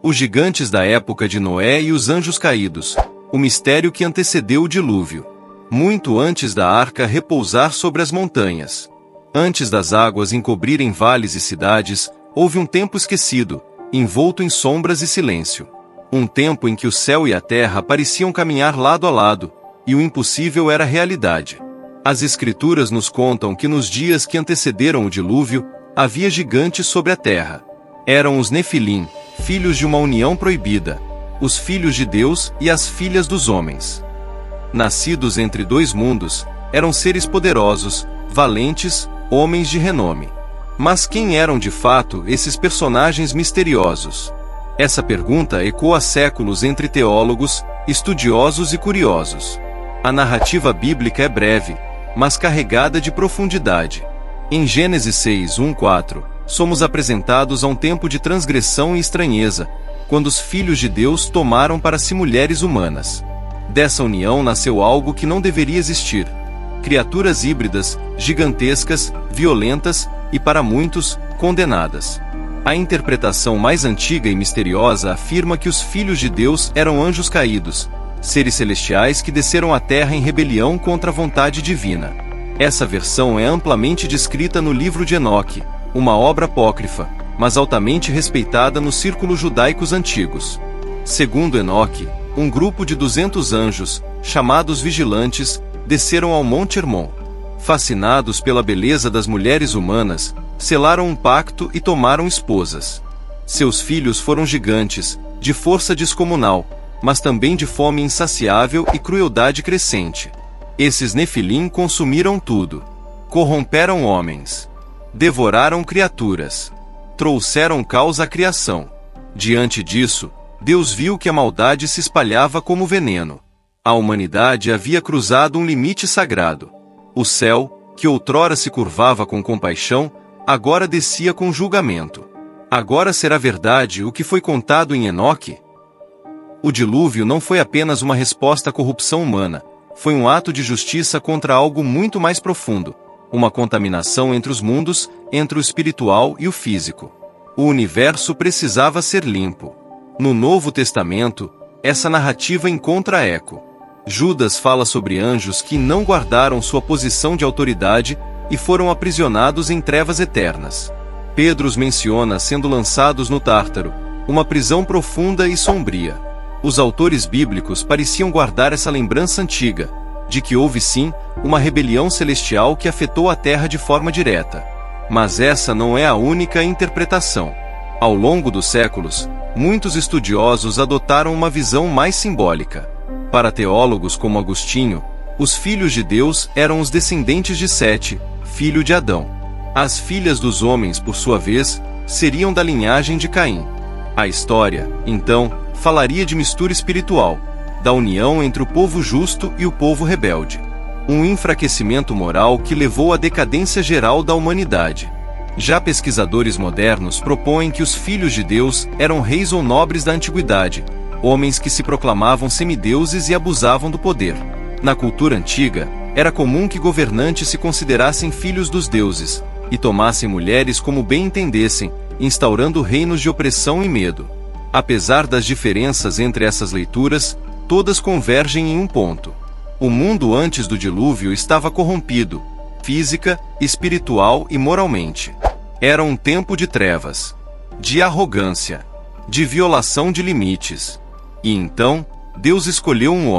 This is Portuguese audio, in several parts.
Os gigantes da época de Noé e os anjos caídos, o mistério que antecedeu o dilúvio. Muito antes da arca repousar sobre as montanhas. Antes das águas encobrirem vales e cidades, houve um tempo esquecido, envolto em sombras e silêncio. Um tempo em que o céu e a terra pareciam caminhar lado a lado, e o impossível era realidade. As Escrituras nos contam que nos dias que antecederam o dilúvio, havia gigantes sobre a terra. Eram os Nefilim, filhos de uma união proibida, os filhos de Deus e as filhas dos homens. Nascidos entre dois mundos, eram seres poderosos, valentes, homens de renome. Mas quem eram de fato esses personagens misteriosos? Essa pergunta ecoa há séculos entre teólogos, estudiosos e curiosos. A narrativa bíblica é breve, mas carregada de profundidade. Em Gênesis 6:1-4, somos apresentados a um tempo de transgressão e estranheza, quando os filhos de Deus tomaram para si mulheres humanas. Dessa união nasceu algo que não deveria existir. Criaturas híbridas, gigantescas, violentas e, para muitos, condenadas. A interpretação mais antiga e misteriosa afirma que os filhos de Deus eram anjos caídos, seres celestiais que desceram à terra em rebelião contra a vontade divina. Essa versão é amplamente descrita no livro de Enoque, uma obra apócrifa, mas altamente respeitada nos círculos judaicos antigos. Segundo Enoque, um grupo de 200 anjos, chamados vigilantes, desceram ao Monte Hermon. Fascinados pela beleza das mulheres humanas, selaram um pacto e tomaram esposas. Seus filhos foram gigantes, de força descomunal, mas também de fome insaciável e crueldade crescente. Esses Nefilim consumiram tudo. Corromperam homens. Devoraram criaturas. Trouxeram caos à criação. Diante disso, Deus viu que a maldade se espalhava como veneno. A humanidade havia cruzado um limite sagrado. O céu, que outrora se curvava com compaixão, agora descia com julgamento. Agora será verdade o que foi contado em Enoque? O dilúvio não foi apenas uma resposta à corrupção humana, foi um ato de justiça contra algo muito mais profundo, uma contaminação entre os mundos, entre o espiritual e o físico. O universo precisava ser limpo. No Novo Testamento, essa narrativa encontra eco. Judas fala sobre anjos que não guardaram sua posição de autoridade e foram aprisionados em trevas eternas. Pedro os menciona sendo lançados no Tártaro, uma prisão profunda e sombria. Os autores bíblicos pareciam guardar essa lembrança antiga, de que houve sim, uma rebelião celestial que afetou a terra de forma direta. Mas essa não é a única interpretação. Ao longo dos séculos, muitos estudiosos adotaram uma visão mais simbólica. Para teólogos como Agostinho, os filhos de Deus eram os descendentes de Sete, filho de Adão. As filhas dos homens, por sua vez, seriam da linhagem de Caim. A história, então, falaria de mistura espiritual, da união entre o povo justo e o povo rebelde. Um enfraquecimento moral que levou à decadência geral da humanidade. Já pesquisadores modernos propõem que os filhos de Deus eram reis ou nobres da antiguidade, homens que se proclamavam semideuses e abusavam do poder. Na cultura antiga, era comum que governantes se considerassem filhos dos deuses, e tomassem mulheres como bem entendessem, instaurando reinos de opressão e medo. Apesar das diferenças entre essas leituras, todas convergem em um ponto. O mundo antes do dilúvio estava corrompido, física, espiritual e moralmente. Era um tempo de trevas, de arrogância, de violação de limites. E então, Deus escolheu um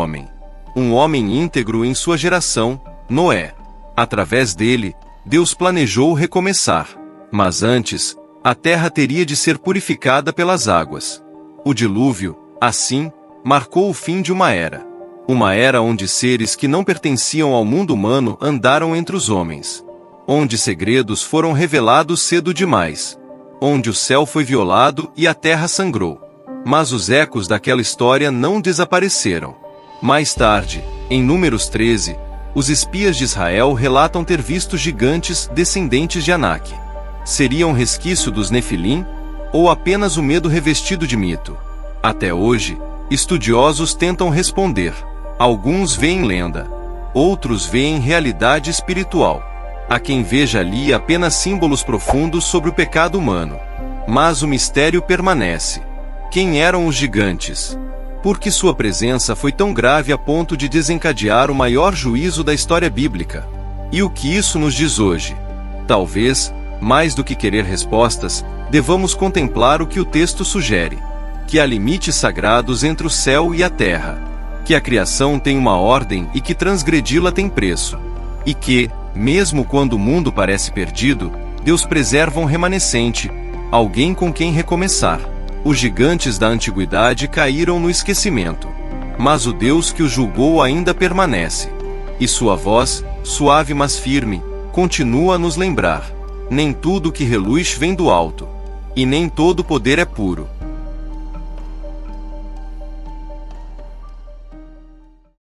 homem íntegro em sua geração, Noé. Através dele, Deus planejou recomeçar. Mas antes, a terra teria de ser purificada pelas águas. O dilúvio, assim, marcou o fim de uma era. Uma era onde seres que não pertenciam ao mundo humano andaram entre os homens. Onde segredos foram revelados cedo demais. Onde o céu foi violado e a terra sangrou. Mas os ecos daquela história não desapareceram. Mais tarde, em Números 13, os espias de Israel relatam ter visto gigantes descendentes de Anak. Seriam resquício dos Nefilim? Ou apenas o medo revestido de mito? Até hoje, estudiosos tentam responder. Alguns veem lenda. Outros veem realidade espiritual. Há quem veja ali apenas símbolos profundos sobre o pecado humano. Mas o mistério permanece. Quem eram os gigantes? Por que sua presença foi tão grave a ponto de desencadear o maior juízo da história bíblica? E o que isso nos diz hoje? Talvez, mais do que querer respostas, devamos contemplar o que o texto sugere: que há limites sagrados entre o céu e a terra, que a criação tem uma ordem e que transgredi-la tem preço, e que, mesmo quando o mundo parece perdido, Deus preserva um remanescente, alguém com quem recomeçar. Os gigantes da antiguidade caíram no esquecimento, mas o Deus que os julgou ainda permanece. E sua voz, suave mas firme, continua a nos lembrar: nem tudo que reluz vem do alto, e nem todo poder é puro.